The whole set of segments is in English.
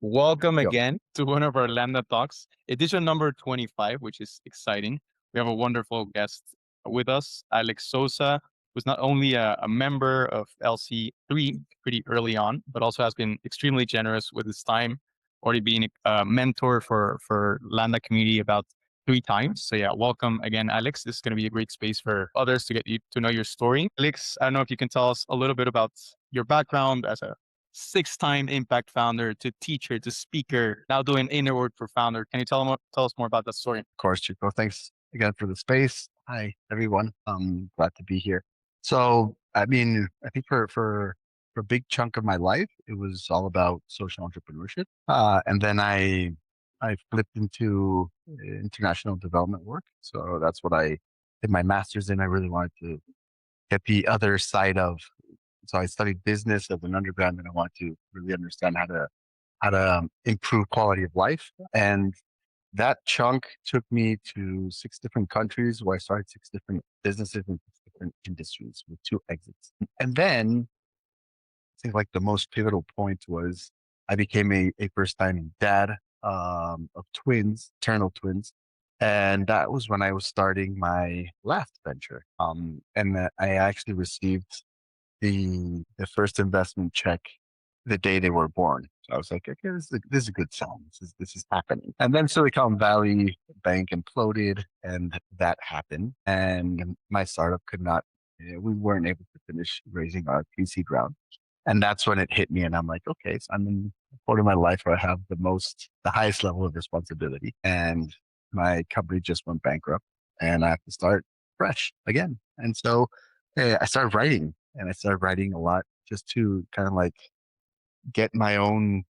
Welcome Yo, again to one of our Landa talks, edition number 25, which is exciting. We have a wonderful guest with us, Alex Souza, who's not only a member of LC3 pretty early on, but also has been extremely generous with his time, already being a mentor for Landa community about 3 times. So yeah, welcome again, Alex. This is going to be a great space for others to get you to know your story. Alex, I don't know if you can tell us a little bit about your background as a six-time impact founder to teacher to speaker, now doing inner work for founder. Can you tell us more about that story? of course, Chico. Thanks again for the space. Hi, everyone. I'm glad to be here. So, I think for a big chunk of my life, it was all about social entrepreneurship. And then I flipped into international development work. So that's what I did my master's in. I really wanted to get the other side of. So I studied business as an undergrad, and I wanted to really understand how to improve quality of life. And that chunk took me to 6 different countries where I started 6 different businesses in 6 different industries with 2 exits. And then I think like the most pivotal point was I became a first time dad of twins, eternal twins. And that was when I was starting my last venture. And I actually received the first investment check the day they were born. So I was like, okay, this is a good sign. This is happening. And then Silicon Valley Bank imploded, and that happened. And my startup could not. We weren't able to finish raising our pre-seed round. And that's when it hit me, and I'm like, okay, so I'm in a point of my life where I have the highest level of responsibility, and my company just went bankrupt, and I have to start fresh again. And so I started writing, and I started writing a lot just to kind of like get my own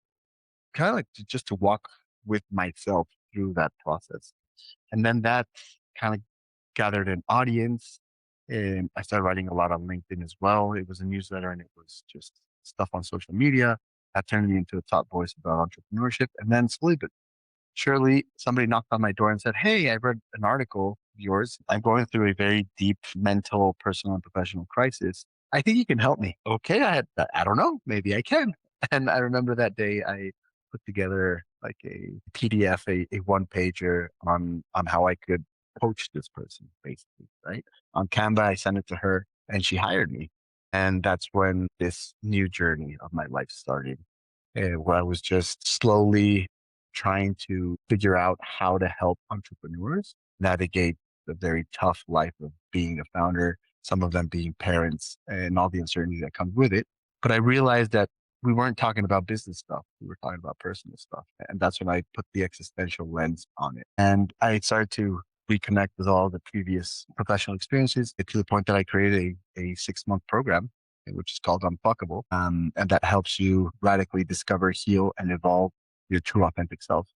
kind of like just to walk with myself through that process. And then that kind of gathered an audience. And I started writing a lot on LinkedIn as well. It was a newsletter and it was just stuff on social media. That turned me into a top voice about entrepreneurship. And then slowly but surely somebody knocked on my door and said, hey, I read an article of yours. I'm going through a very deep mental, personal, and professional crisis. I think you can help me. Okay, I don't know, maybe I can. And I remember that day I put together like a PDF, a one pager on how I could coach this person, basically, right? On Canva, I sent it to her and she hired me. And that's when this new journey of my life started, where I was just slowly trying to figure out how to help entrepreneurs navigate the very tough life of being a founder, some of them being parents and all the uncertainty that comes with it. But I realized that we weren't talking about business stuff. We were talking about personal stuff. And that's when I put the existential lens on it. And I started to reconnect with all the previous professional experiences to the point that I created a 6 month program, which is called Unfuckable. And that helps you radically discover, heal, and evolve your true authentic self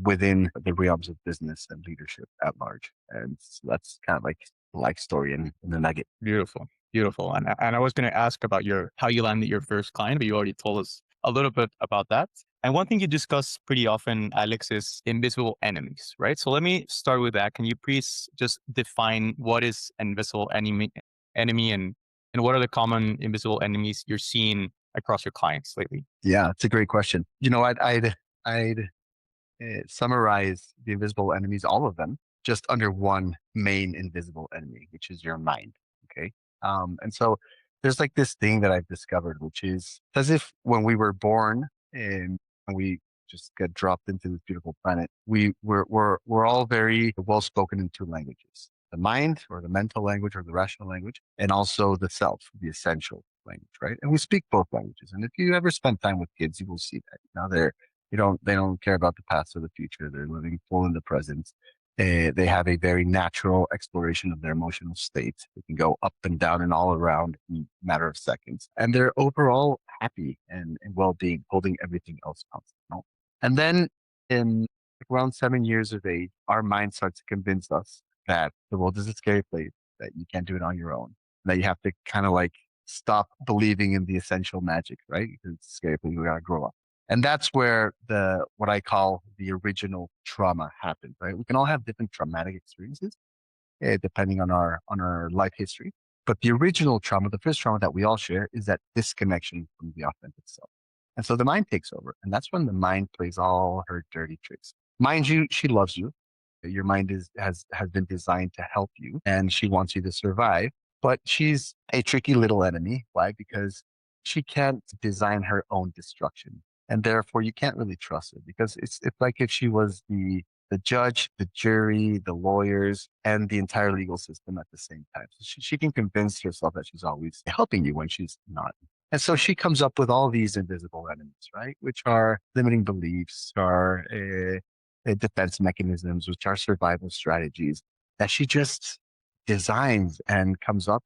within the realms of business and leadership at large. And so that's kind of like the life story in the nugget. Beautiful, beautiful. And I was going to ask about your how you landed your first client, but you already told us a little bit about that. And one thing you discuss pretty often, Alex, is invisible enemies, right? So let me start with that. Can you please just define what is invisible enemy and what are the common invisible enemies you're seeing across your clients lately? Yeah, it's a great question. I'd summarize the invisible enemies, all of them, just under one main invisible enemy, which is your mind. Okay. And so there's like this thing that I've discovered, which is as if when we were born and we just get dropped into this beautiful planet, we're all very well spoken in 2 languages: the mind or the mental language or the rational language, and also the self, the essential language, right? And we speak both languages. And if you ever spend time with kids, you will see that. Now they don't care about the past or the future. They're living full in the present. They have a very natural exploration of their emotional state. They can go up and down and all around in a matter of seconds. And they're overall happy and well-being, holding everything else constant. You know? And then in around 7 years of age, our mind starts to convince us that the world is a scary place, that you can't do it on your own, that you have to kind of like stop believing in the essential magic, right? Because it's scary place, we gotta grow up. And that's where the what I call the original trauma happened, right? We can all have different traumatic experiences depending on our life history. But the original trauma, the first trauma that we all share is that disconnection from the authentic self. And so the mind takes over. And that's when the mind plays all her dirty tricks. Mind you, she loves you. Your mind has been designed to help you and she wants you to survive. But she's a tricky little enemy. Why? Because she can't design her own destruction. And therefore you can't really trust her because it's like if she was the judge, the jury, the lawyers, and the entire legal system at the same time. So she can convince herself that she's always helping you when she's not. And so she comes up with all these invisible enemies, right? Which are limiting beliefs, are defense mechanisms, which are survival strategies that she just designs and comes up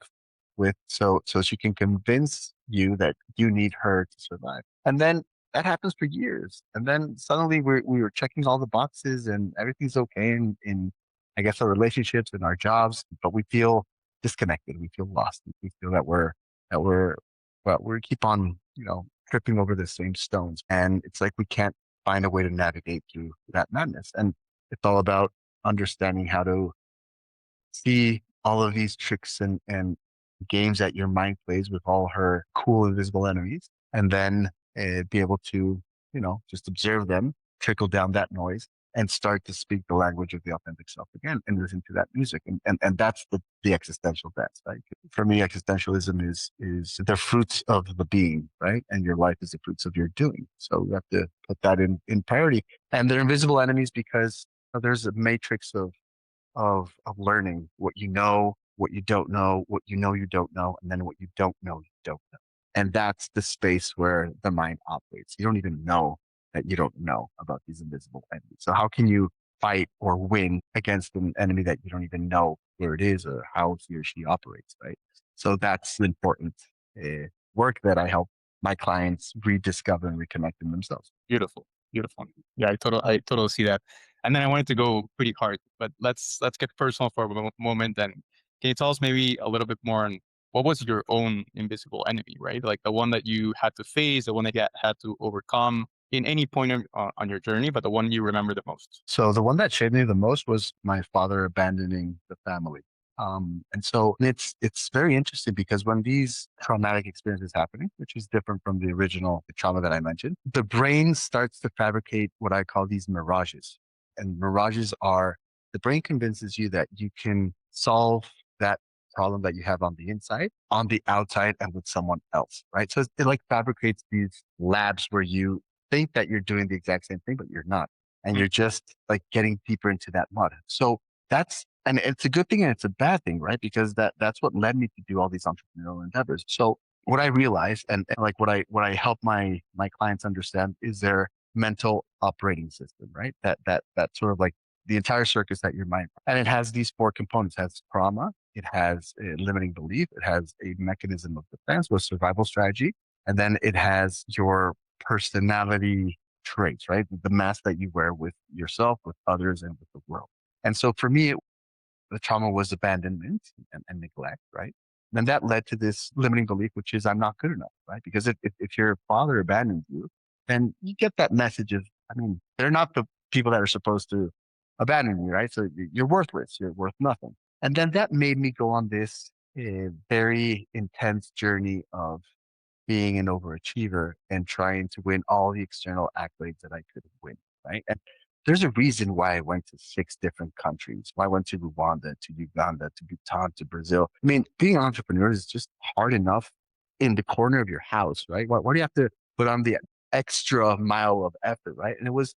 with so she can convince you that you need her to survive. And then that happens for years. And then suddenly we were checking all the boxes and everything's okay in I guess our relationships and our jobs, but we feel disconnected. We feel lost. We feel that we're but we keep on, tripping over the same stones. And it's like we can't find a way to navigate through that madness. And it's all about understanding how to see all of these tricks and games that your mind plays with all her cool invisible enemies, and then be able to, just observe them, trickle down that noise, and start to speak the language of the authentic self again, and listen to that music, and that's the existential dance, right? For me, existentialism is the fruits of the being, right? And your life is the fruits of your doing. So you have to put that in priority, and they're invisible enemies because there's a matrix of learning what you don't know, what you don't know, and then what you don't know, you don't know. And that's the space where the mind operates. You don't even know that you don't know about these invisible enemies. So how can you fight or win against an enemy that you don't even know where it is or how he or she operates, right? So that's the important work that I help my clients rediscover and reconnect in themselves. Beautiful, beautiful. Yeah, I totally see that. And then I wanted to go pretty hard, but let's get personal for a moment. And can you tell us maybe a little bit more on what was your own invisible enemy, right? Like the one that you had to face, the one that you had to overcome in any point on your journey, but the one you remember the most. So the one that shaped me the most was my father abandoning the family. And so it's very interesting because when these traumatic experiences happening, which is different from the original trauma that I mentioned, the brain starts to fabricate what I call these mirages. And mirages are the brain convinces you that you can solve that problem that you have on the inside, on the outside, and with someone else, right? So it like fabricates these labs where you think that you're doing the exact same thing, but you're not, and Mm, you're just like getting deeper into that mud. So and it's a good thing and it's a bad thing, right? Because that's what led me to do all these entrepreneurial endeavors. So what I realized and like what I help my clients understand is their mental operating system, right? That sort of like the entire circus that your mind, and it has these four components. It has trauma, it has a limiting belief, it has a mechanism of defense with survival strategy, and then it has your personality traits, right? The mask that you wear with yourself, with others, and with the world. And so for me, the trauma was abandonment and neglect, right? And that led to this limiting belief, which is I'm not good enough, right? Because if your father abandons you, then you get that message of, I mean, they're not the people that are supposed to abandon you, right? So you're worthless, you're worth nothing. And then that made me go on this very intense journey of being an overachiever and trying to win all the external accolades that I could win, right? And there's a reason why I went to 6 different countries, why I went to Rwanda, to Uganda, to Bhutan, to Brazil. I mean, being an entrepreneur is just hard enough in the corner of your house, right? Why do you have to put on the extra mile of effort, right? And it was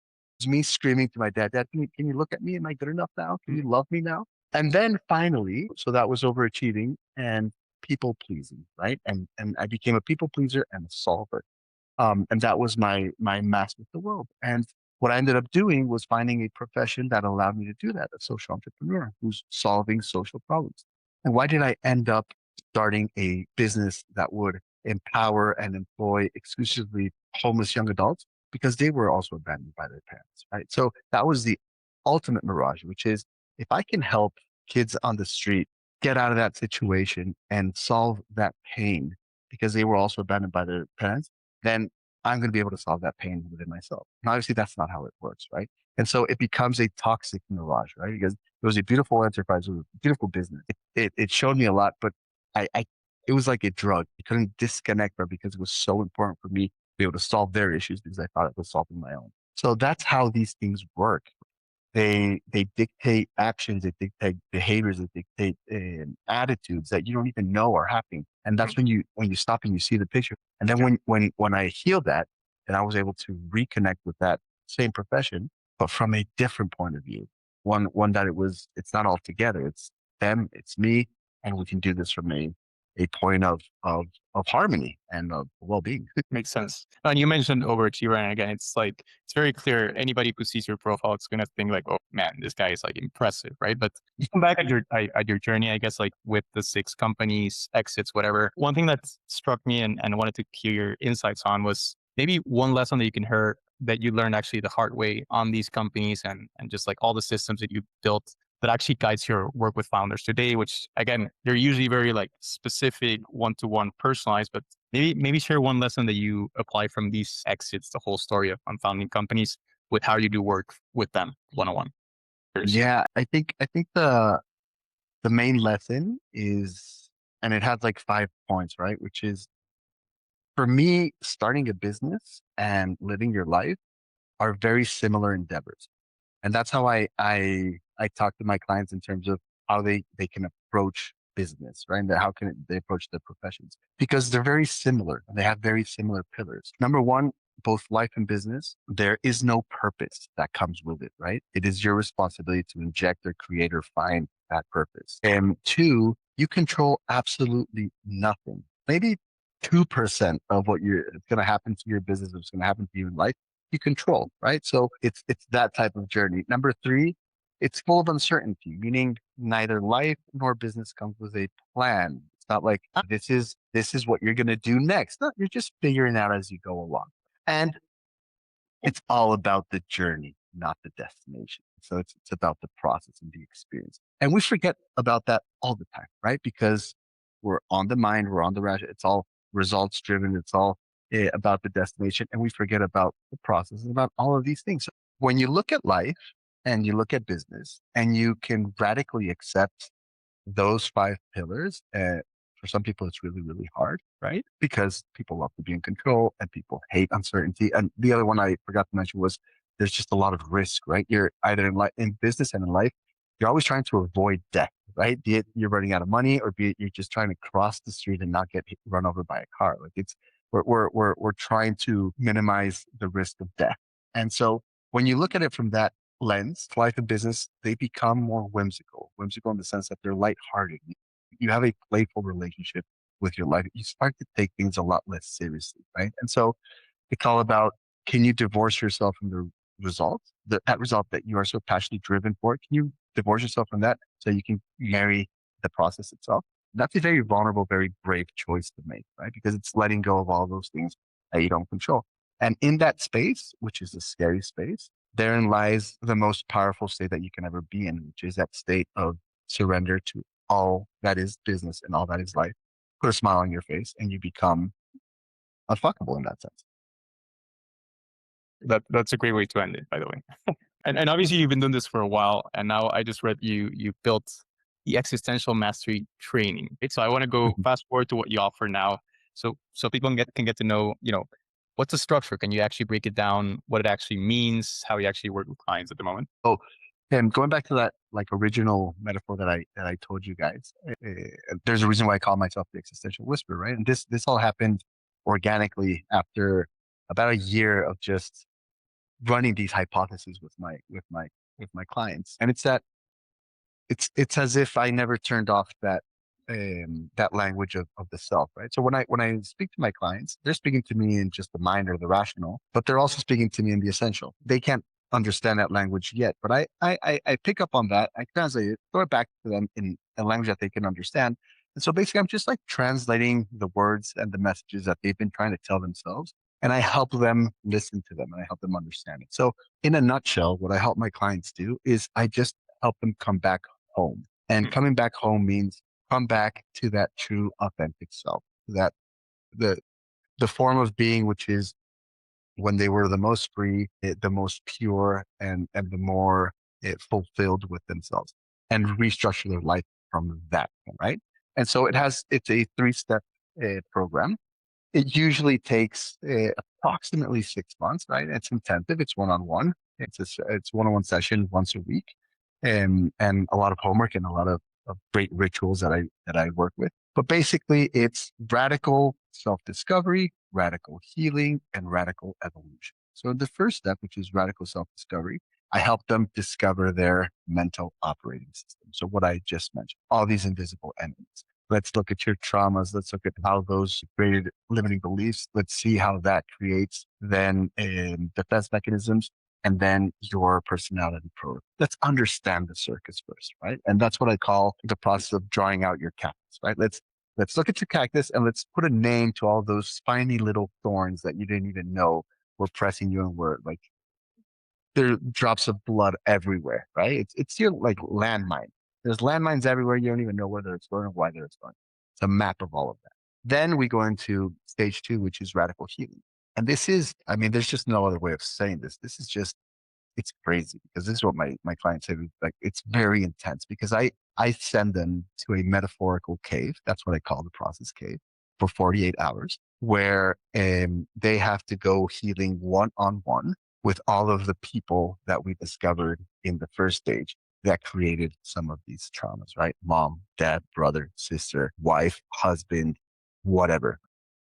me screaming to my dad, Dad, can you look at me? Am I good enough now? Can you love me now? And then finally, so that was overachieving. And people pleasing, right? And I became a people pleaser and a solver. And that was my mask with the world. And what I ended up doing was finding a profession that allowed me to do that, a social entrepreneur who's solving social problems. And why did I end up starting a business that would empower and employ exclusively homeless young adults? Because they were also abandoned by their parents, right? So that was the ultimate mirage, which is if I can help kids on the street get out of that situation and solve that pain because they were also abandoned by their parents, then I'm going to be able to solve that pain within myself. And obviously, that's not how it works, right? And so it becomes a toxic mirage, right? Because it was a beautiful enterprise, it was a beautiful business. It showed me a lot, but I it was like a drug. I couldn't disconnect from it because it was so important for me be able to solve their issues because I thought it was solving my own. So that's how these things work. They dictate actions, they dictate behaviors, they dictate attitudes that you don't even know are happening. And that's when you stop and you see the picture. And then when I healed that, and I was able to reconnect with that same profession, but from a different point of view, one that it's not all together. It's them, it's me, and we can do this from a point of harmony and of well being. Makes sense. And you mentioned overachiever, and again, it's like it's very clear. Anybody who sees your profile, it's gonna think like, "Oh man, this guy is like impressive," right? But looking back at your journey, I guess, like with the 6 companies, exits, whatever. One thing that struck me and I wanted to hear your insights on was maybe one lesson that you can hear that you learned actually the hard way on these companies, and just like all the systems that you built that actually guides your work with founders today. Which again, they're usually very like specific, one-to-one, personalized, but maybe share one lesson that you apply from these exits, the whole story of on founding companies, with how you do work with them one on one. Yeah, I think the main lesson is, and it has like 5 points, right? Which is for me, starting a business and living your life are very similar endeavors. And that's how I talk to my clients in terms of how they can approach business, right? And how can they approach their professions? Because they're very similar and they have very similar pillars. Number one, both life and business, there is no purpose that comes with it, right? It is your responsibility to inject or create or find that purpose. And two, you control absolutely nothing. Maybe 2% of what it's going to happen to your business, what's going to happen to you in life you control, right? So it's that type of journey. Number three, it's full of uncertainty, meaning neither life nor business comes with a plan. It's not like this is what you're gonna do next. No, you're just figuring out as you go along. And it's all about the journey, not the destination. So it's about the process and the experience. And we forget about that all the time, right? Because we're on the mind, we're on the rush. It's all results driven. It's all about the destination. And we forget about the process and about all of these things. So when you look at life and you look at business and you can radically accept those 5 pillars. For some people, it's really, really hard, right? Because people love to be in control and people hate uncertainty. And the other one I forgot to mention was there's just a lot of risk, right? You're either in business and in life, you're always trying to avoid death, right? Be it you're running out of money or be it you're just trying to cross the street and not get run over by a car. Like we're trying to minimize the risk of death. And so when you look at it from that lens, life and business, they become more whimsical in the sense that they're lighthearted. You have a playful relationship with your life. You start to take things a lot less seriously, right? And so it's all about, can you divorce yourself from the result, that result that you are so passionately driven for? Can you divorce yourself from that so you can marry the process itself? That's a very vulnerable, very brave choice to make, right? Because it's letting go of all those things that you don't control. And in that space, which is a scary space, therein lies the most powerful state that you can ever be in, which is that state of surrender to all that is business and all that is life. Put a smile on your face and you become unfuckable in that sense. That's a great way to end it, by the way. And obviously you've been doing this for a while, and now I just read you built the existential mastery training. So I want to go Mhm. fast forward to what you offer now, so people can get to know, what's the structure. Can you actually break it down, what it actually means, how you actually work with clients at the moment? Oh, and going back to that like original metaphor that I told you guys, there's a reason why I call myself the existential whisperer, right? And this all happened organically after about a year of just running these hypotheses with my clients. And it's that it's as if I never turned off that language of the self, right? So when I speak to my clients, they're speaking to me in just the mind or the rational, but they're also speaking to me in the essential. They can't understand that language yet, but I pick up on that, I translate it, throw it back to them in a language that they can understand. And so basically, I'm just like translating the words and the messages that they've been trying to tell themselves, and I help them listen to them and I help them understand it. So in a nutshell, what I help my clients do is I just help them come back home. And Mm. coming back home means come back to that true authentic self, that the the form of being which is when they were the most free, the most pure, and the more fulfilled with themselves, and restructure their life from that, right? And so it's a 3-step program. It usually takes approximately 6 months, right? It's intensive. It's one-on-one. It's one-on-one session once a week, and a lot of homework and a lot of great rituals that I work with. But basically, it's radical self-discovery, radical healing, and radical evolution. So the first step, which is radical self-discovery, I help them discover their mental operating system. So what I just mentioned, all these invisible enemies. Let's look at your traumas. Let's look at how those created limiting beliefs. Let's see how that creates then defense mechanisms and then your personality pro. Let's understand the circus first, right? And that's what I call the process of drawing out your cactus, right? Let's look at your cactus and let's put a name to all those spiny little thorns that you didn't even know were pressing you and were like there are drops of blood everywhere, right? It's your like landmine. There's landmines everywhere. You don't even know whether it's going or why they're going. It's a map of all of that. Then we go into stage two, which is radical healing. And this is, I mean, there's just no other way of saying this. This is just it's crazy because this is what my clients say. Like it's very intense because I send them to a metaphorical cave. That's what I call the process cave for 48 hours, where they have to go healing one on one with all of the people that we discovered in the first stage that created some of these traumas, right? Mom, dad, brother, sister, wife, husband, whatever.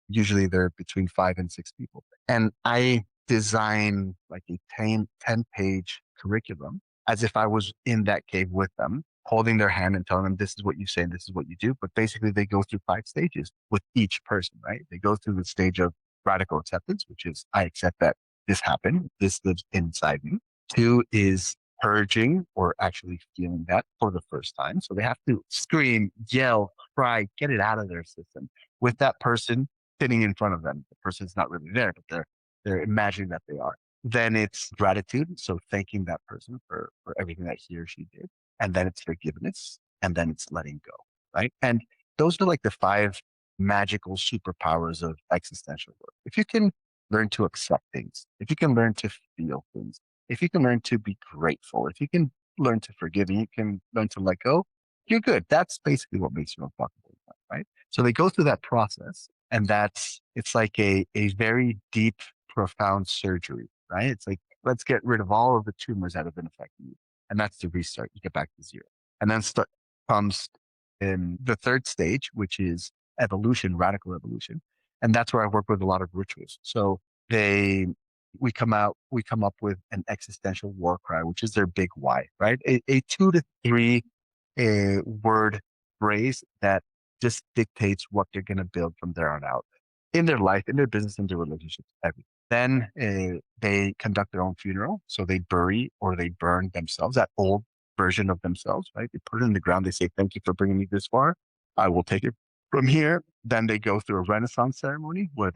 Usually they're between 5 and 6 people. And I design like a 10-page curriculum as if I was in that cave with them, holding their hand and telling them, this is what you say, and this is what you do. But basically, they go through 5 stages with each person, right? They go through the stage of radical acceptance, which is I accept that this happened, this lives inside me. Two is purging or actually feeling that for the first time. So they have to scream, yell, cry, get it out of their system with that person sitting in front of them. The person's not really there, but they're imagining that they are. Then it's gratitude, so thanking that person for everything that he or she did, and then it's forgiveness, and then it's letting go, right? And those are like the five magical superpowers of existential work. If you can learn to accept things, if you can learn to feel things, if you can learn to be grateful, if you can learn to forgive, and you can learn to let go, you're good. That's basically what makes you unfuckable, right? So they go through that process, and it's like a very deep, profound surgery, right? It's like, let's get rid of all of the tumors that have been affecting you. And that's the restart. You get back to zero. And then comes in the third stage, which is evolution, radical evolution. And that's where I work with a lot of rituals. So they we come up with an existential war cry, which is their big why, right? A 2 to 3 word phrase that just dictates what they're going to build from there on out in their life, in their business, in their relationships, everything. Then they conduct their own funeral. So they bury or they burn themselves, that old version of themselves, right? They put it in the ground. They say, thank you for bringing me this far. I will take it from here. Then they go through a Renaissance ceremony where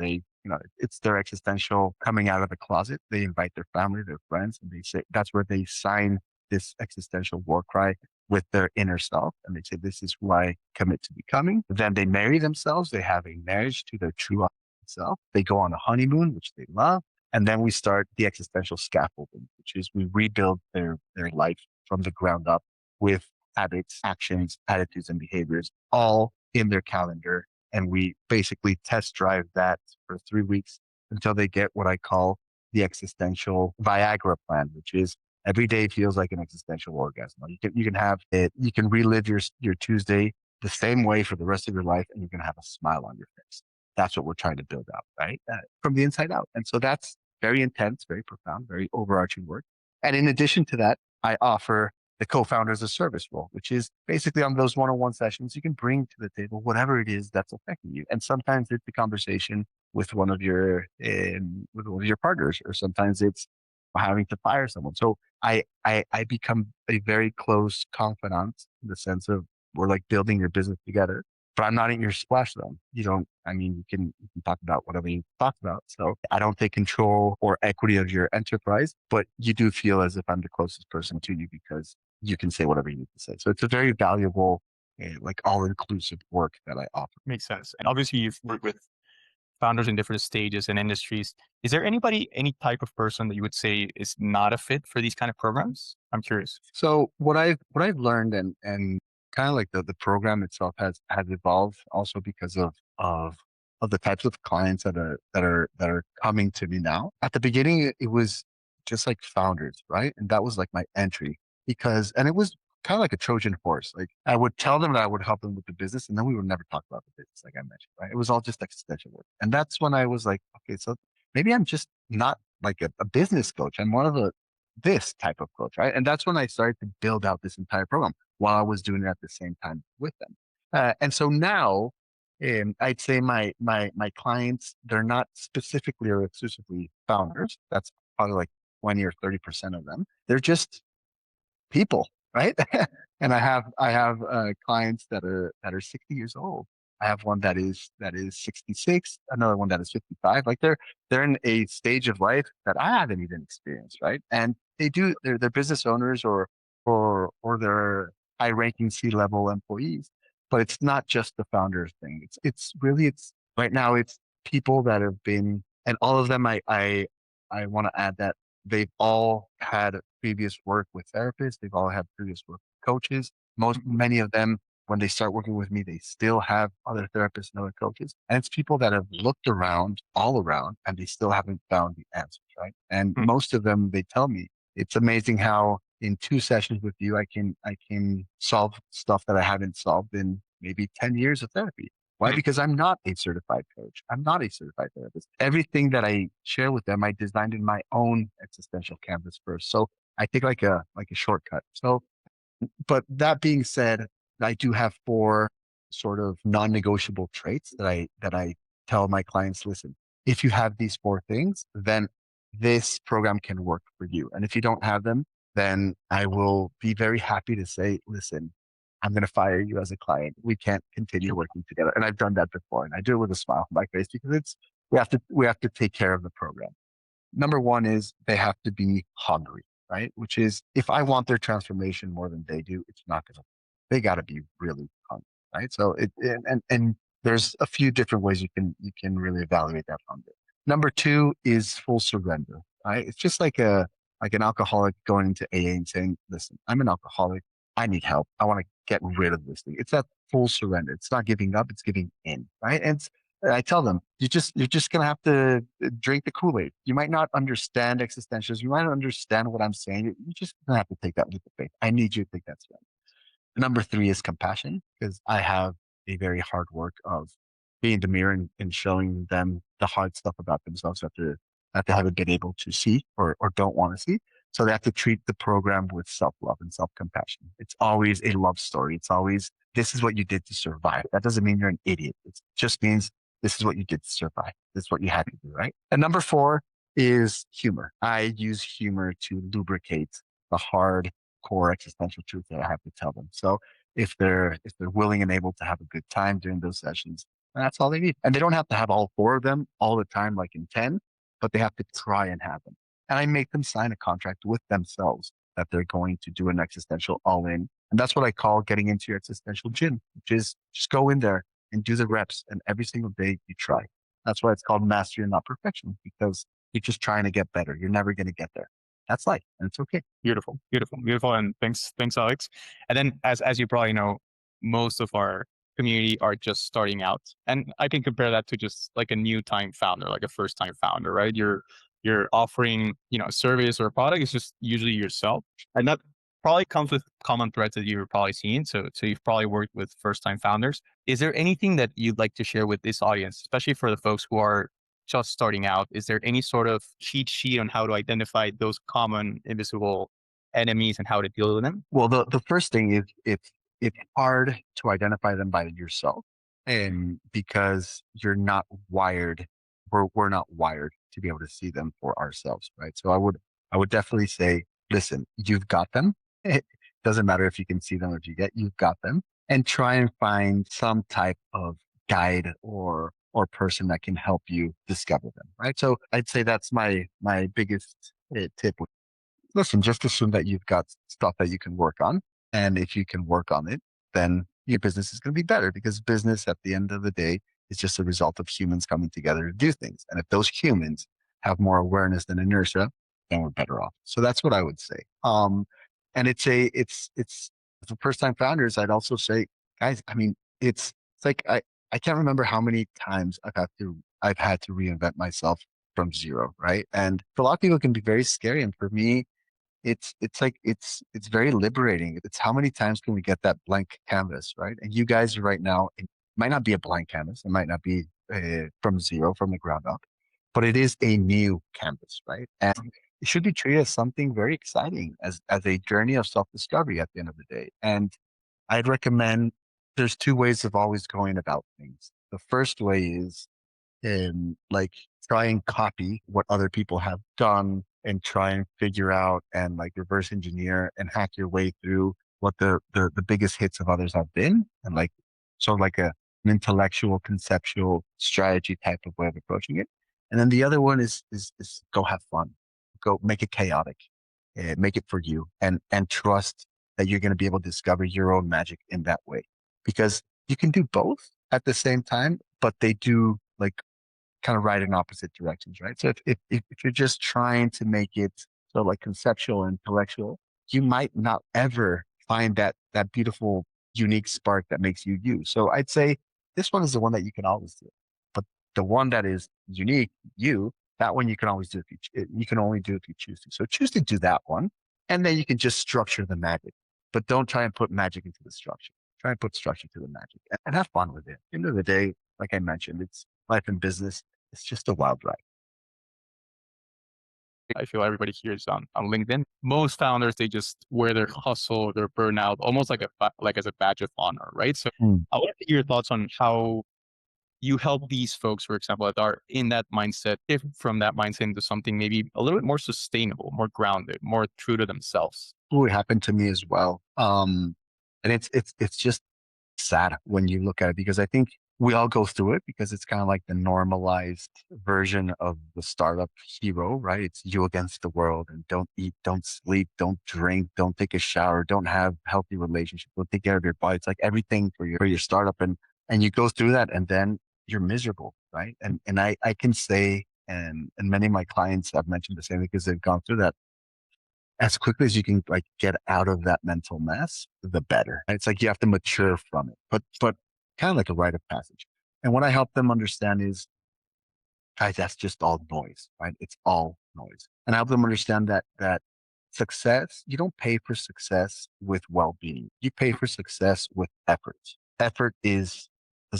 it's their existential coming out of the closet. They invite their family, their friends, and they say, that's where they sign this existential war cry with their inner self. And they say, this is who I commit to becoming. Then they marry themselves. They have a marriage to their true self. They go on a honeymoon, which they love. And then we start the existential scaffolding, which is we rebuild their life from the ground up with habits, actions, attitudes, and behaviors all in their calendar. And we basically test drive that for 3 weeks until they get what I call the existential Viagra plan, which is every day feels like an existential orgasm. You can have it, you can relive your Tuesday the same way for the rest of your life, and you're going to have a smile on your face. That's what we're trying to build out, right? From the inside out. And so that's very intense, very profound, very overarching work. And in addition to that, I offer the co-founder as a service role, which is basically on those one-on-one sessions, you can bring to the table whatever it is that's affecting you. And sometimes it's the conversation with one of your partners, or sometimes it's having to fire someone. So I become a very close confidant in the sense of we're like building your business together, but I'm not in your splash zone. You can talk about whatever you talk about. So I don't take control or equity of your enterprise, but you do feel as if I'm the closest person to you because you can say whatever you need to say. So it's a very valuable, like all inclusive work that I offer. Makes sense. And obviously, you've worked with founders in different stages and industries. Is there any type of person that you would say is not a fit for these kind of programs? I'm curious. So what I've learned and kind of like the program itself has evolved also because of of the types of clients that are coming to me now. At the beginning, it was just like founders, right? And that was like my entry and it was kind of like a Trojan horse. Like I would tell them that I would help them with the business, and then we would never talk about the business, like I mentioned, right? It was all just existential work. And that's when I was like, okay, so maybe I'm just not like a business coach. I'm more of this type of coach, right? And that's when I started to build out this entire program while I was doing it at the same time with them. And so now, I'd say my clients, they're not specifically or exclusively founders. That's probably like 20 or 30% of them. They're just people, right? And I have clients that are 60 years old. I have one that is 66, another one that is 55. Like they're in a stage of life that I haven't even experienced, right? And they're business owners or they're high ranking C-level employees. But it's not just the founders thing. It's right now it's people that have been, and all of them I want to add that they've all had previous work with therapists. They've all had previous work with coaches. Many of them, when they start working with me, they still have other therapists and other coaches. And it's people that have looked around, all around, and they still haven't found the answers, right? And Mm, most of them, they tell me it's amazing how in 2 sessions with you, I can solve stuff that I haven't solved in maybe 10 years of therapy. Why? mm, Because I'm not a certified coach. I'm not a certified therapist. Everything that I share with them, I designed in my own existential canvas first. So I take like a shortcut. So, but that being said, I do have four sort of non-negotiable traits that I tell my clients, listen, if you have these four things, then this program can work for you. And if you don't have them, then I will be very happy to say, listen, I'm going to fire you as a client. We can't continue working together. And I've done that before, and I do it with a smile on my face because we have to take care of the program. Number one is they have to be hungry, right? Which is if I want their transformation more than they do, it's not going to, they got to be really hungry, right? So and there's a few different ways you can really evaluate that hunger. Number two is full surrender, right? It's just like an alcoholic going into AA and saying, listen, I'm an alcoholic. I need help. I want to get rid of this thing. It's that full surrender. It's not giving up, it's giving in, right? And I tell them, you're just gonna have to drink the Kool-Aid. You might not understand existentials. You might not understand what I'm saying. You're just gonna have to take that leap of faith. I need you to take that step. Number three is compassion, because I have a very hard work of being the mirror and showing them the hard stuff about themselves that they haven't been able to see or don't want to see. So they have to treat the program with self-love and self-compassion. It's always a love story. It's always, this is what you did to survive. That doesn't mean you're an idiot. It just means this is what you did to survive. This is what you had to do, right? And number four is humor. I use humor to lubricate the hard core existential truth that I have to tell them. So if they're willing and able to have a good time during those sessions, that's all they need. And they don't have to have all four of them all the time, like in 10, but they have to try and have them. And I make them sign a contract with themselves that they're going to do an existential all in. And that's what I call getting into your existential gym, which is just go in there and do the reps. And every single day you try. That's why it's called mastery and not perfection, because you're just trying to get better. You're never going to get there. That's life, and it's okay. beautiful, beautiful, beautiful. And thanks, Alex. And then, as you probably know, most of our community are just starting out, and I can compare that to just like a new time founder, like a first time founder, right? You're offering, a service or a product. It's just usually yourself, and that probably comes with common threads that you've probably seen. So you've probably worked with first time founders. Is there anything that you'd like to share with this audience, especially for the folks who are just starting out? Is there any sort of cheat sheet on how to identify those common invisible enemies and how to deal with them? Well, the first thing is it's hard to identify them by yourself, and because we're not wired to be able to see them for ourselves, right? So I would definitely say, listen, you've got them. It doesn't matter if you can see them or if you've got them, and try and find some type of guide or person that can help you discover them, right? So I'd say that's my biggest tip. Listen, just assume that you've got stuff that you can work on. And if you can work on it, then your business is going to be better, because business at the end of the day is just a result of humans coming together to do things. And if those humans have more awareness than inertia, then we're better off. So that's what I would say. And it's for first time founders, I'd also say, guys, I mean, it's like I can't remember how many times I've had to reinvent myself from zero, right? And for a lot of people, it can be very scary. And for me, it's very liberating. It's how many times can we get that blank canvas, right? And you guys right now, it might not be a blank canvas. It might not be from zero, from the ground up, but it is a new canvas, right? And it should be treated as something very exciting, as a journey of self-discovery at the end of the day. And I'd recommend there's two ways of always going about things. The first way is like try and copy what other people have done and try and figure out and like reverse engineer and hack your way through what the biggest hits of others have been, and like sort of like an intellectual conceptual strategy type of way of approaching it. And then the other one is go have fun, go make it chaotic, make it for you, and trust that you're going to be able to discover your own magic in that way, because you can do both at the same time, but they do like kind of ride in opposite directions, right? So if you're just trying to make it sort of like conceptual and intellectual, you might not ever find that beautiful, unique spark that makes you you. So I'd say this one is the one that you can always do, but the one that is unique, you, that one you can always do if you can only do if you choose to. So choose to do that one, and then you can just structure the magic, but don't try and put magic into the structure. Try and put structure to the magic and have fun with it. At the end of the day, like I mentioned, it's life and business. It's just a wild ride. I feel everybody here is on LinkedIn. Most founders, they just wear their hustle, their burnout, almost like like as a badge of honor, right? So Mm. I want to hear your thoughts on how you help these folks, for example, that are in that mindset, if from that mindset into something maybe a little bit more sustainable, more grounded, more true to themselves. Ooh, it happened to me as well. And it's just sad when you look at it, because I think we all go through it because it's kind of like the normalized version of the startup hero, right? It's you against the world, and don't eat, don't sleep, don't drink, don't take a shower, don't have healthy relationships, don't take care of your body. It's like everything for your startup, and you go through that, and then you're miserable, right? And I can say, and many of my clients have mentioned the same because they've gone through that, as quickly as you can like get out of that mental mess, the better. And it's like you have to mature from it, but kind of like a rite of passage. And what I help them understand is, guys, that's just all noise, right? It's all noise. And I help them understand that success, you don't pay for success with well-being. You pay for success with effort. Effort does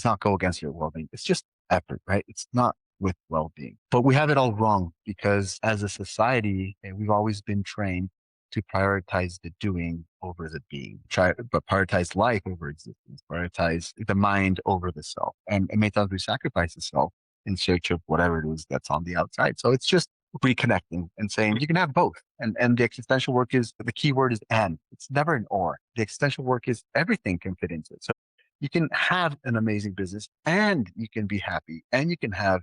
not go against your well-being. It's just effort, right? It's not with well-being. But we have it all wrong because as a society, we've always been trained to prioritize the doing over the being, but prioritize life over existence, prioritize the mind over the self. And many times we sacrifice the self in search of whatever it is that's on the outside. So it's just reconnecting and saying you can have both. And the existential work is, the key word is and. It's never an or. The existential work is everything can fit into it. So you can have an amazing business, and you can be happy, and you can have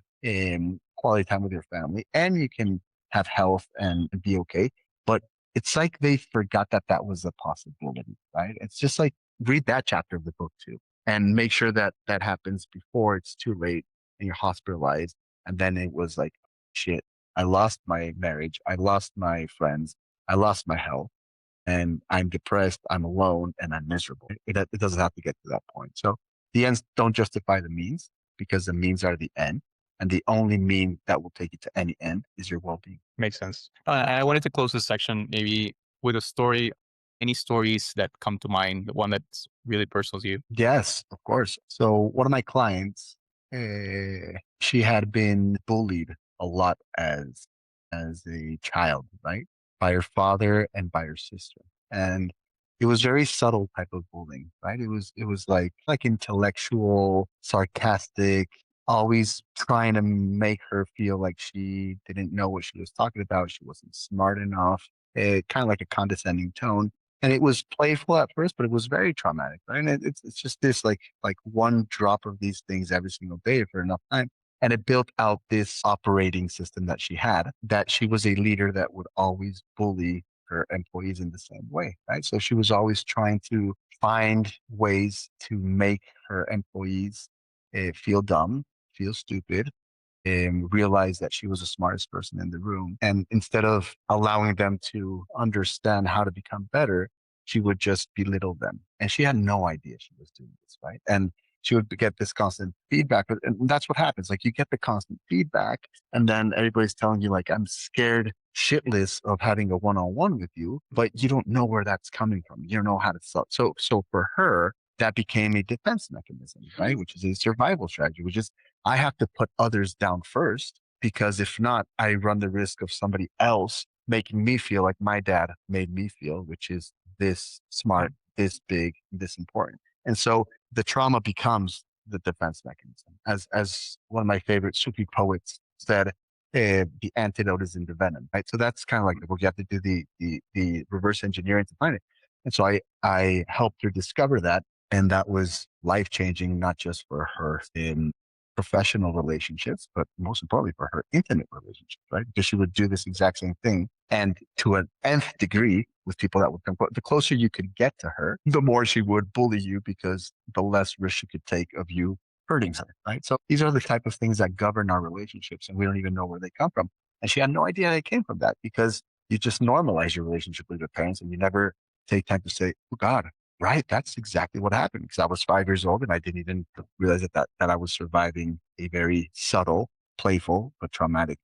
quality time with your family, and you can have health and be okay. But it's like they forgot that that was a possibility, right? It's just like read that chapter of the book too, and make sure that that happens before it's too late and you're hospitalized. And then it was like, shit, I lost my marriage. I lost my friends. I lost my health, and I'm depressed. I'm alone, and I'm miserable. It doesn't have to get to that point. So the ends don't justify the means, because the means are the end. And the only mean that will take you to any end is your well-being. Makes sense. I wanted to close this section maybe with a story. Any stories that come to mind, the one that's really personal to you? Yes, of course. So one of my clients, she had been bullied a lot as a child, right? By her father and by her sister. And it was very subtle type of bullying, right? It was like intellectual, sarcastic, always trying to make her feel like she didn't know what she was talking about. She wasn't smart enough. Kind of like a condescending tone, and it was playful at first, but it was very traumatic, right? And it's just this like one drop of these things every single day for enough time, and it built out this operating system that she had. That she was a leader that would always bully her employees in the same way, right? So she was always trying to find ways to make her employees feel dumb, feel stupid, and realized that she was the smartest person in the room. And instead of allowing them to understand how to become better, she would just belittle them. And she had no idea she was doing this, right? And she would get this constant feedback. And that's what happens. Like you get the constant feedback, and then everybody's telling you, like, I'm scared shitless of having a one-on-one with you, but you don't know where that's coming from. You don't know how to start. So for her, that became a defense mechanism, right? Which is a survival strategy, which is I have to put others down first, because if not, I run the risk of somebody else making me feel like my dad made me feel, which is this smart, this big, this important. And so the trauma becomes the defense mechanism. As one of my favorite Sufi poets said, the antidote is in the venom, right? So that's kind of like what you have to do the reverse engineering to find it. And so I helped her discover that, and that was life changing, not just for her in professional relationships, but most importantly for her intimate relationships, right? Because she would do this exact same thing, and to an nth degree with people that would come. The closer you could get to her, the more she would bully you, because the less risk she could take of you hurting her, right? So these are the type of things that govern our relationships, and we don't even know where they come from. And she had no idea they came from that, because you just normalize your relationship with your parents, and you never take time to say, "Oh God, right, that's exactly what happened." Because I was 5 years old, and I didn't even realize that I was surviving a very subtle, playful, but traumatic.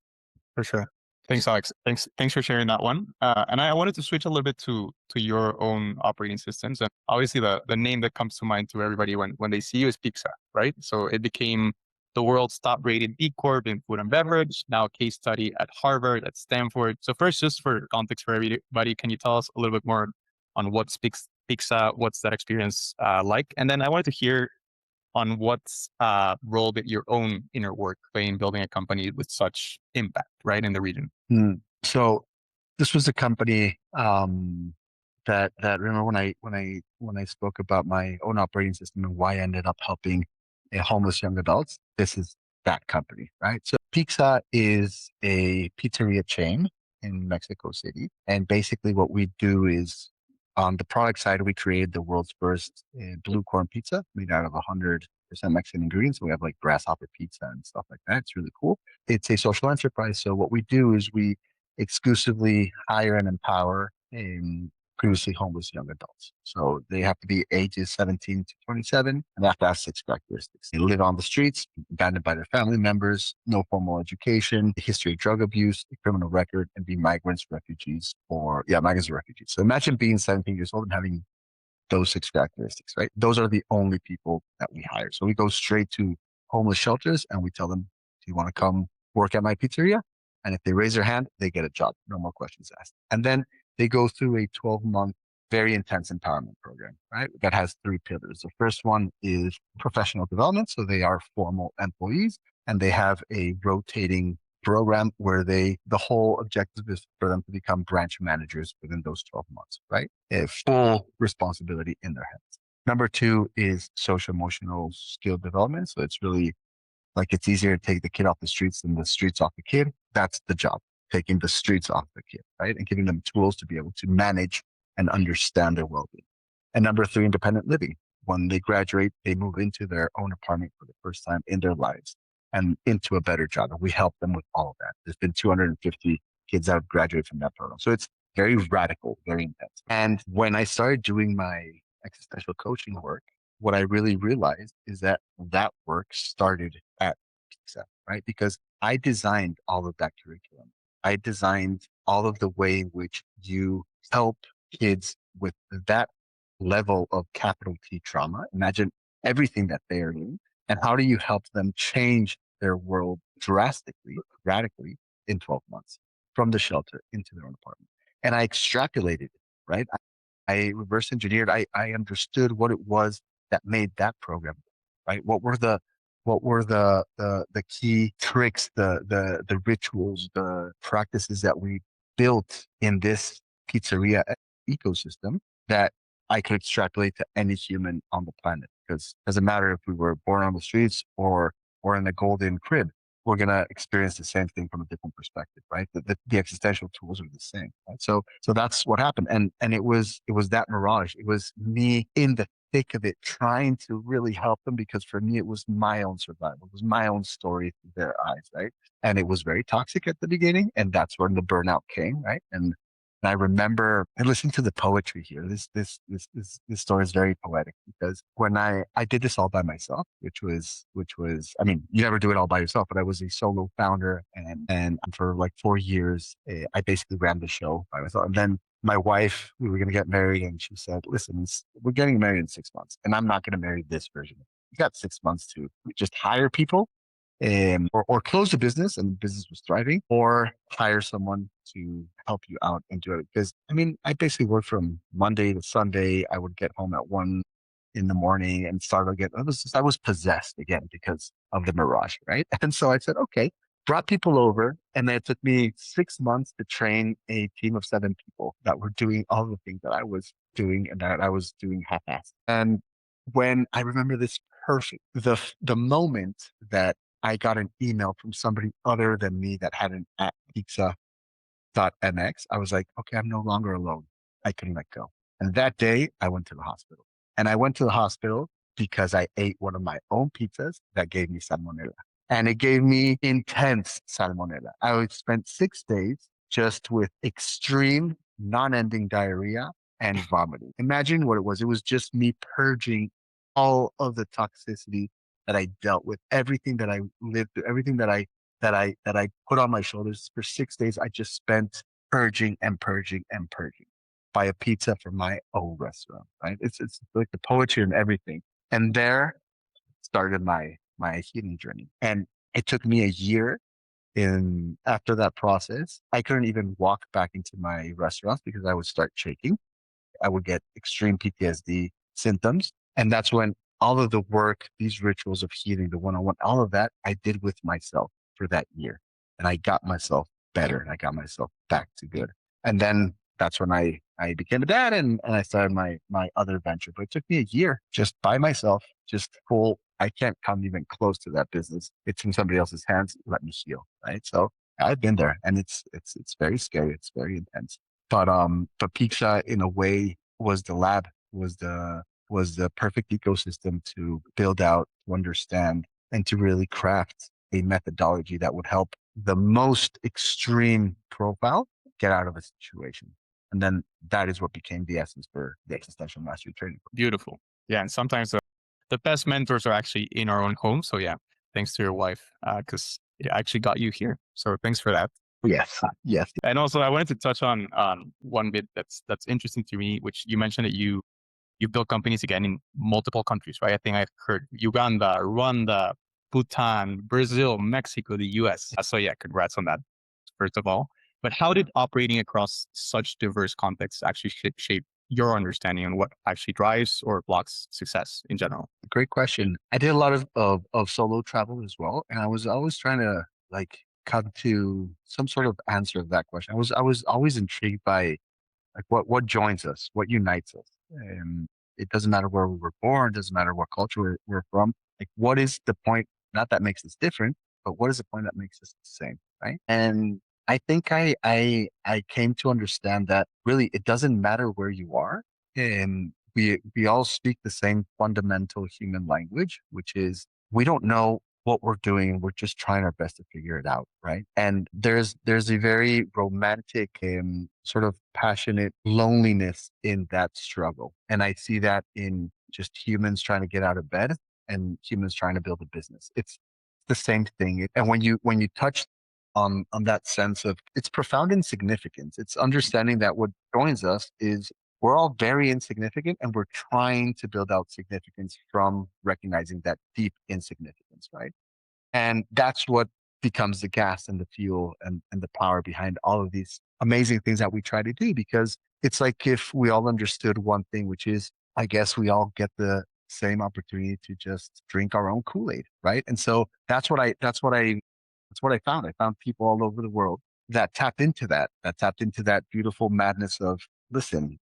For sure. Thanks, Alex. Thanks for sharing that one. And I wanted to switch a little bit to your own operating systems. And obviously, the name that comes to mind to everybody when they see you is Pizza, right? So it became the world's top-rated B Corp in food and beverage. Now a case study at Harvard, at Stanford. So first, just for context for everybody, can you tell us a little bit more on what's Pizza? What's that experience like? And then I wanted to hear on what role that your own inner work play in building a company with such impact, right, in the region. So this was a company that remember when I spoke about my own operating system and why I ended up helping homeless young adults. This is that company, right? So Pizza is a pizzeria chain in Mexico City, and basically what we do is on the product side, we created the world's first blue corn pizza made out of 100% Mexican ingredients. So we have like grasshopper pizza and stuff like that. It's really cool. It's a social enterprise. So what we do is we exclusively hire and empower previously homeless young adults. So they have to be ages 17 to 27, and they have to have six characteristics. They live on the streets, abandoned by their family members, no formal education, a history of drug abuse, a criminal record, and be migrants, refugees, migrants or refugees. So imagine being 17 years old and having those six characteristics, right? Those are the only people that we hire. So we go straight to homeless shelters and we tell them, do you want to come work at my pizzeria? And if they raise their hand, they get a job. No more questions asked. And then they go through a 12-month, very intense empowerment program, right? That has three pillars. The first one is professional development. So they are formal employees, and they have a rotating program where the whole objective is for them to become branch managers within those 12 months, right? A full responsibility in their hands. Number two is social emotional skill development. So it's really like it's easier to take the kid off the streets than the streets off the kid. That's the job, taking the streets off the kid, right? And giving them tools to be able to manage and understand their well-being. And number three, independent living. When they graduate, they move into their own apartment for the first time in their lives and into a better job. And we help them with all of that. There's been 250 kids that have graduated from that program. So it's very radical, very intense. And when I started doing my existential coaching work, what I really realized is that that work started at Pizza, right? Because I designed all of that curriculum. I designed all of the way in which you help kids with that level of capital T trauma. Imagine everything that they are in, and how do you help them change their world drastically, radically in 12 months from the shelter into their own apartment. And I extrapolated it, right? I reverse engineered. I understood what it was that made that program, right? What were the key tricks, the rituals, the practices that we built in this pizzeria ecosystem that I could extrapolate to any human on the planet. Because it doesn't matter if we were born on the streets or in a golden crib, we're gonna experience the same thing from a different perspective, right? The existential tools are the same, right? So that's what happened, and it was that mirage. It was me in the thick of it, trying to really help them, because for me it was my own survival, it was my own story through their eyes, right? And it was very toxic at the beginning, and that's when the burnout came, right? And And I remember I listened to the poetry here. This story is very poetic because when I did this all by myself, which was I mean, you never do it all by yourself, but I was a solo founder, and for like 4 years, I basically ran the show by myself. And then my wife, we were going to get married, and she said, "Listen, we're getting married in 6 months, and I'm not going to marry this version. You got 6 months to just hire people, or close the business and the business was thriving, or hire someone to help you out and do it." Because I mean, I basically worked from Monday to Sunday. I would get home at 1 in the morning and start again. I was possessed again because of the mirage, right? And so I said, okay, brought people over, and then it took me 6 months to train a team of 7 people that were doing all the things that I was doing and that I was doing half-assed. And when I remember this perfect, the moment that I got an email from somebody other than me that had an at pizza.mx, I was like, okay, I'm no longer alone. I can let go. And that day I went to the hospital. And I went to the hospital because I ate one of my own pizzas that gave me salmonella. And it gave me intense salmonella. I spent 6 days just with extreme non-ending diarrhea and vomiting. Imagine what it was. It was just me purging all of the toxicity that I dealt with, everything that I lived through, everything that I put on my shoulders for 6 days. I just spent purging and purging and purging by a pizza from my own restaurant. Right? It's like the poetry and everything. And there started my healing journey. And it took me a year in after that process. I couldn't even walk back into my restaurants because I would start shaking. I would get extreme PTSD symptoms. And that's when all of the work, these rituals of healing, the one on one, all of that I did with myself for that year. And I got myself better and I got myself back to good. And then that's when I became a dad, and I started my other venture. But it took me a year just by myself, just full. I can't come even close to that business. It's in somebody else's hands. Let me heal. Right. So I've been there, and it's very scary. It's very intense. But pizza in a way was the lab, was the perfect ecosystem to build out, to understand, and to really craft a methodology that would help the most extreme profile get out of a situation. And then that is what became the essence for the existential mastery training. Beautiful. Yeah, and sometimes the best mentors are actually in our own home. So yeah, thanks to your wife, because it actually got you here. So thanks for that. Yes, yes. And also, I wanted to touch on one bit that's interesting to me, which you mentioned that you built companies again in multiple countries, right? I think I've heard Uganda, Rwanda, Bhutan, Brazil, Mexico, the US. So yeah, congrats on that, first of all. But how did operating across such diverse contexts actually shape your understanding on what actually drives or blocks success in general? Great question. I did a lot of solo travel as well, and I was always trying to like come to some sort of answer of that question. I was always intrigued by like what joins us, what unites us. It doesn't matter where we were born, it doesn't matter what culture we're from. Like, what is the point? Not that makes us different, but what is the point that makes us the same, right? And I think I came to understand that really it doesn't matter where you are, and we all speak the same fundamental human language, which is we don't know what we're doing. We're just trying our best to figure it out, right? And there's a very romantic and sort of passionate loneliness in that struggle, and I see that in just humans trying to get out of bed and humans trying to build a business. It's the same thing. And when you touch on that sense of it's profound insignificance, it's understanding that what joins us is we're all very insignificant and we're trying to build out significance from recognizing that deep insignificance, right? And that's what becomes the gas and the fuel and the power behind all of these amazing things that we try to do. Because it's like if we all understood one thing, which is, I guess we all get the same opportunity to just drink our own Kool-Aid, right? And so that's what I found. I found people all over the world that tapped into that beautiful madness of, listen,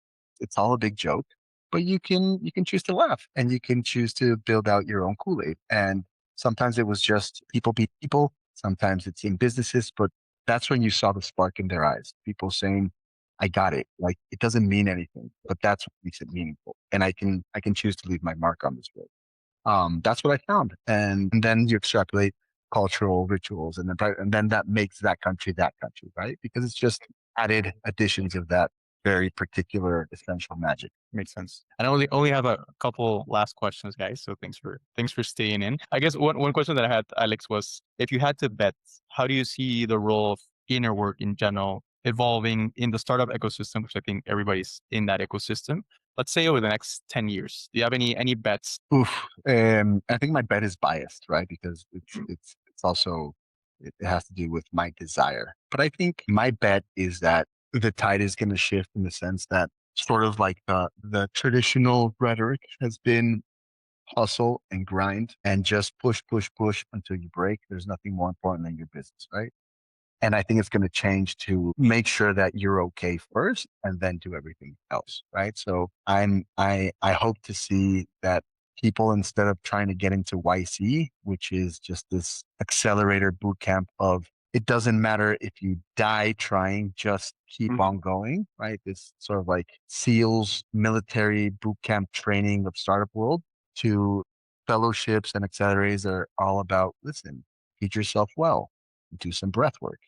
it's all a big joke, but you can choose to laugh and you can choose to build out your own Kool-Aid. And sometimes it was just people beat people. Sometimes it's in businesses, but that's when you saw the spark in their eyes. People saying, I got it. Like, it doesn't mean anything, but that's what makes it meaningful. And I can choose to leave my mark on this world. That's what I found. And then you extrapolate cultural rituals, and then that makes that country, right? Because it's just added additions of that very particular essential magic. Makes sense. And I only have a couple last questions, guys. So thanks for staying in. I guess one question that I had, Alex, was if you had to bet, how do you see the role of inner work in general evolving in the startup ecosystem, which I think everybody's in that ecosystem. Let's say over the next 10 years. Do you have any bets? Oof. I think my bet is biased, right? Because it's also it has to do with my desire. But I think my bet is that the tide is going to shift in the sense that sort of like the traditional rhetoric has been hustle and grind and just push, push, push until you break. There's nothing more important than your business, right? And I think it's going to change to make sure that you're okay first and then do everything else. Right. So I hope to see that people, instead of trying to get into YC, which is just this accelerator boot camp of it doesn't matter if you die trying, just keep on going. Right. This sort of like SEALs military boot camp training of startup world to fellowships and accelerators are all about, listen, feed yourself well, do some breath work,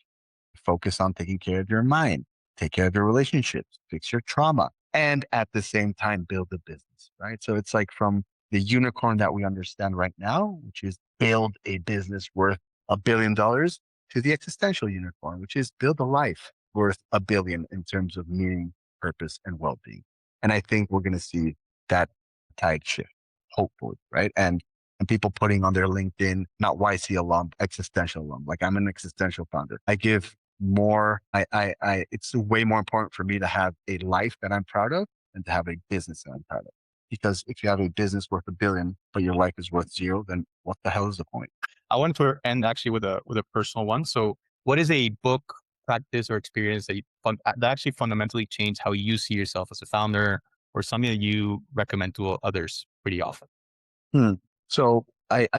focus on taking care of your mind, take care of your relationships, fix your trauma, and at the same time, build a business, right? So it's like from the unicorn that we understand right now, which is build a business worth $1 billion, to the existential unicorn, which is build a life worth $1 billion in terms of meaning, purpose, and well-being. And I think we're going to see that tide shift, hopefully, right? And people putting on their LinkedIn, not YC alum, existential alum. Like I'm an existential founder. I give more, it's way more important for me to have a life that I'm proud of than to have a business that I'm proud of. Because if you have a business worth $1 billion, but your life is worth zero, then what the hell is the point? I wanted to end actually with a personal one. So, what is a book, practice, or experience that actually fundamentally changed how you see yourself as a founder, or something that you recommend to others pretty often? Hmm. So what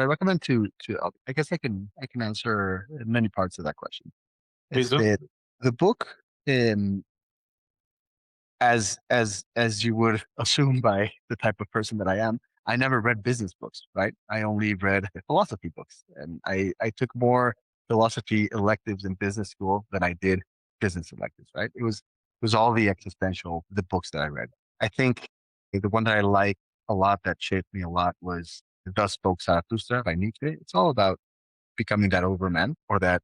I recommend I guess I can answer many parts of that question. Please It's do. the book, um, as you would assume by the type of person that I am, I never read business books, right? I only read philosophy books, and I took more philosophy electives in business school than I did business electives, right? It was all the books that I read. I think the one that I like a lot that shaped me a lot was Thus Spoke Zarathustra by Nietzsche. It's all about becoming that overman or that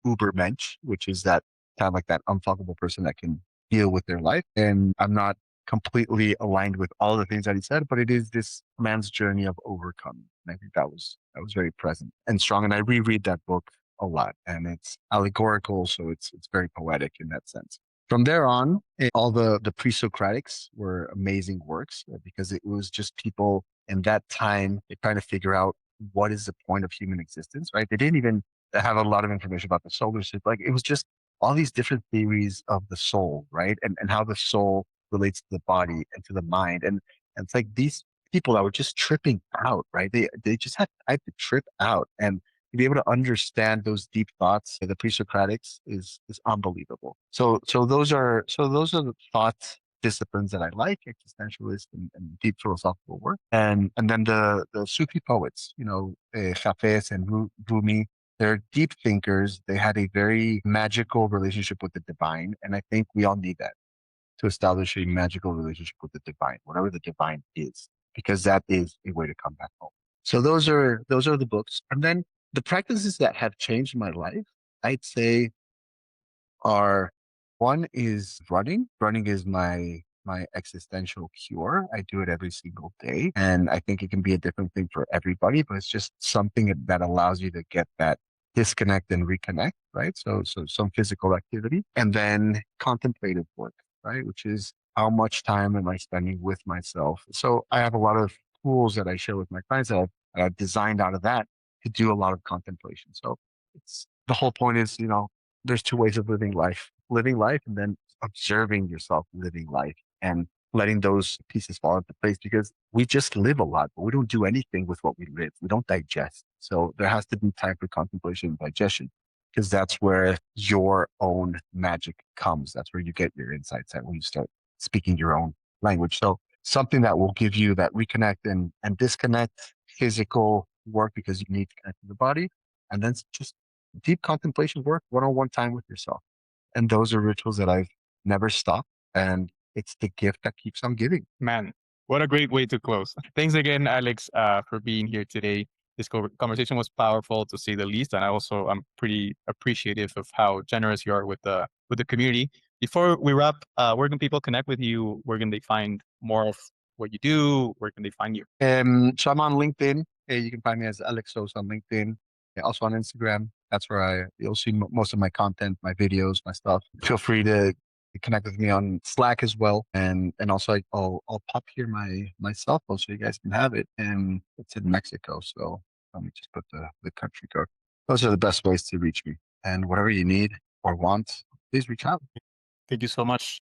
ubermensch, which is that kind of like that unfuckable person that can deal with their life. And I'm not completely aligned with all the things that he said, but it is this man's journey of overcoming. And I think that was very present and strong. And I reread that book a lot, and it's allegorical, so it's very poetic in that sense. From there on, all the pre-Socratics were amazing works because it was just people in that time trying to figure out what is the point of human existence, right? They didn't even have a lot of information about the solar system. Like it was just all these different theories of the soul, right? And how the soul relates to the body and to the mind. And it's like these people that were just tripping out, right? They just had I had to trip out and to be able to understand those deep thoughts, the pre-Socratics is unbelievable. So those are the thoughts disciplines that I like, existentialist and deep philosophical work. And then the Sufi poets, Hafez and Rumi, they're deep thinkers. They had a very magical relationship with the divine. And I think we all need that to establish a magical relationship with the divine, whatever the divine is, because that is a way to come back home. So those are the books. And then the practices that have changed my life, I'd say are one is running. Running is my existential cure. I do it every single day. And I think it can be a different thing for everybody, but it's just something that allows you to get that disconnect and reconnect, right? So some physical activity and then contemplative work, right? Which is how much time am I spending with myself? So I have a lot of tools that I share with my clients that I've designed out of that to do a lot of contemplation. So it's the whole point is, there's two ways of living life and then observing yourself living life and letting those pieces fall into place because we just live a lot, but we don't do anything with what we live. We don't digest. So there has to be time for contemplation and digestion because that's where your own magic comes. That's where you get your insights at when you start speaking your own language. So something that will give you that reconnect and disconnect physical work because you need to connect to the body. And then just deep contemplation work, one-on-one time with yourself. And those are rituals that I've never stopped. And it's the gift that keeps on giving. Man, what a great way to close. Thanks again, Alex, for being here today. This conversation was powerful to say the least, and I'm pretty appreciative of how generous you are with the community. Before we wrap, where can people connect with you? Where can they find more of what you do? Where can they find you? So I'm on LinkedIn. You can find me as Alex Souza on LinkedIn. Yeah, also on Instagram. That's where you'll see most of my content, my videos, my stuff. Feel free to connect with me on Slack as well, and also I'll pop here my cell phone so you guys can have it. And it's in Mexico, so let me just put the country code. Those are the best ways to reach me. And whatever you need or want, please reach out. Thank you so much.